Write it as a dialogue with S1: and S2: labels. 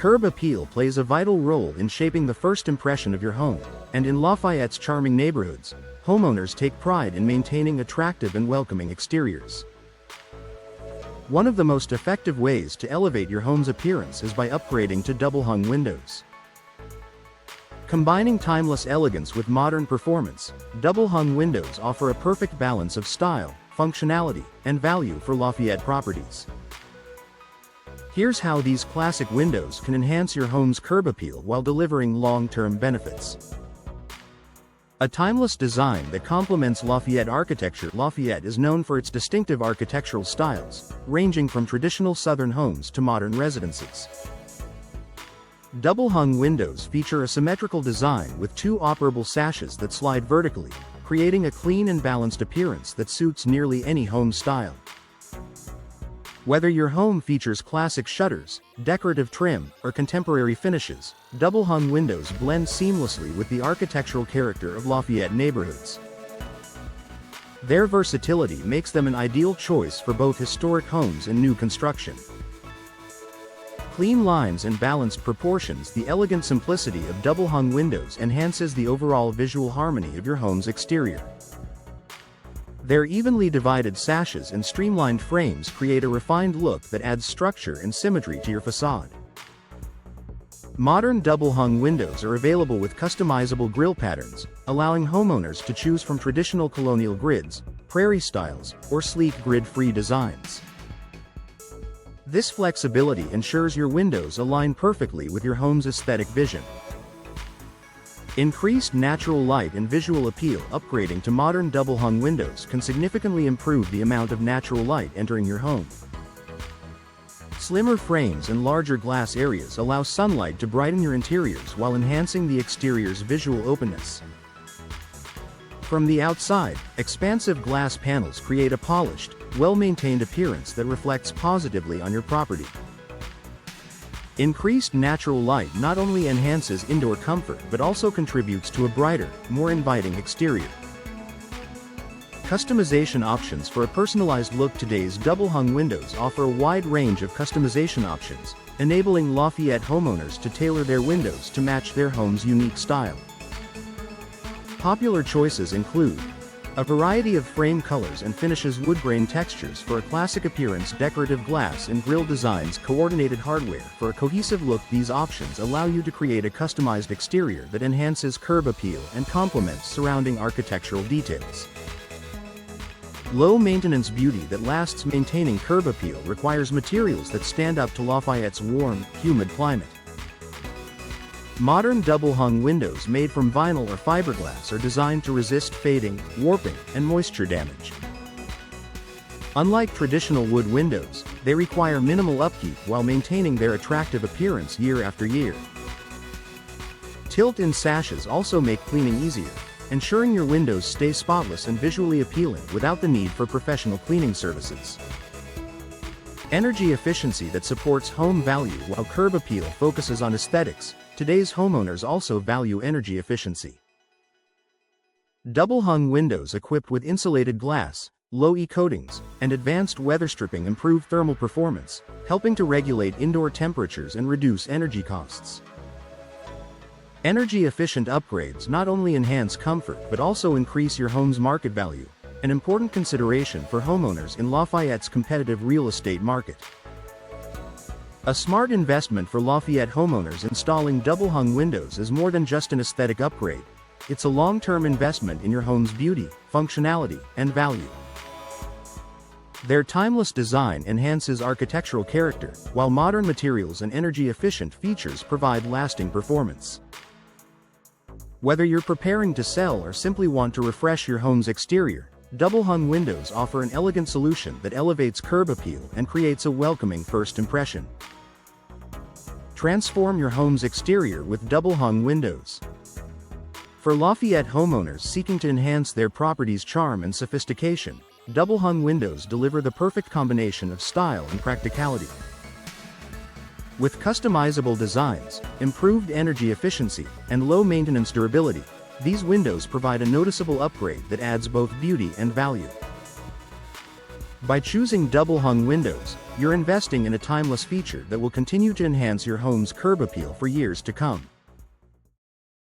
S1: Curb appeal plays a vital role in shaping the first impression of your home, and in Lafayette's charming neighborhoods, homeowners take pride in maintaining attractive and welcoming exteriors. One of the most effective ways to elevate your home's appearance is by upgrading to double-hung windows. Combining timeless elegance with modern performance, double-hung windows offer a perfect balance of style, functionality, and value for Lafayette properties. Here's how these classic windows can enhance your home's curb appeal while delivering long-term benefits. A timeless design that complements Lafayette architecture. Lafayette is known for its distinctive architectural styles, ranging from traditional Southern homes to modern residences. Double-hung windows feature a symmetrical design with two operable sashes that slide vertically, creating a clean and balanced appearance that suits nearly any home style. Whether your home features classic shutters, decorative trim, or contemporary finishes, double-hung windows blend seamlessly with the architectural character of Lafayette neighborhoods. Their versatility makes them an ideal choice for both historic homes and new construction. Clean lines and balanced proportions. The elegant simplicity of double-hung windows enhances the overall visual harmony of your home's exterior. Their evenly divided sashes and streamlined frames create a refined look that adds structure and symmetry to your facade. Modern double-hung windows are available with customizable grille patterns, allowing homeowners to choose from traditional colonial grids, prairie styles, or sleek grid-free designs. This flexibility ensures your windows align perfectly with your home's aesthetic vision. Increased natural light and visual appeal. Upgrading to modern double-hung windows can significantly improve the amount of natural light entering your home. Slimmer frames and larger glass areas allow sunlight to brighten your interiors while enhancing the exterior's visual openness. From the outside, expansive glass panels create a polished, well-maintained appearance that reflects positively on your property. Increased natural light not only enhances indoor comfort but also contributes to a brighter, more inviting exterior. Customization options for a personalized look. Today's double-hung windows offer a wide range of customization options, enabling Lafayette homeowners to tailor their windows to match their home's unique style. Popular choices include a variety of frame colors and finishes, wood grain textures for a classic appearance, decorative glass and grille designs, coordinated hardware for a cohesive look. These options allow you to create a customized exterior that enhances curb appeal and complements surrounding architectural details. Low-maintenance beauty that lasts. Maintaining curb appeal requires materials that stand up to Lafayette's warm, humid climate. Modern double-hung windows made from vinyl or fiberglass are designed to resist fading, warping, and moisture damage. Unlike traditional wood windows, they require minimal upkeep while maintaining their attractive appearance year after year. Tilt-in sashes also make cleaning easier, ensuring your windows stay spotless and visually appealing without the need for professional cleaning services. Energy efficiency that supports home value while curb appeal focuses on aesthetics. Today's homeowners also value energy efficiency. Double-hung windows equipped with insulated glass, low-E coatings, and advanced weather stripping improve thermal performance, helping to regulate indoor temperatures and reduce energy costs. Energy-efficient upgrades not only enhance comfort but also increase your home's market value, an important consideration for homeowners in Lafayette's competitive real estate market. A smart investment for Lafayette homeowners. Installing double-hung windows is more than just an aesthetic upgrade. It's a long-term investment in your home's beauty, functionality, and value. Their timeless design enhances architectural character, while modern materials and energy-efficient features provide lasting performance. Whether you're preparing to sell or simply want to refresh your home's exterior, double-hung windows offer an elegant solution that elevates curb appeal and creates a welcoming first impression. Transform your home's exterior with double-hung windows. For Lafayette homeowners seeking to enhance their property's charm and sophistication, double-hung windows deliver the perfect combination of style and practicality. With customizable designs, improved energy efficiency, and low-maintenance durability, these windows provide a noticeable upgrade that adds both beauty and value. By choosing double-hung windows, you're investing in a timeless feature that will continue to enhance your home's curb appeal for years to come.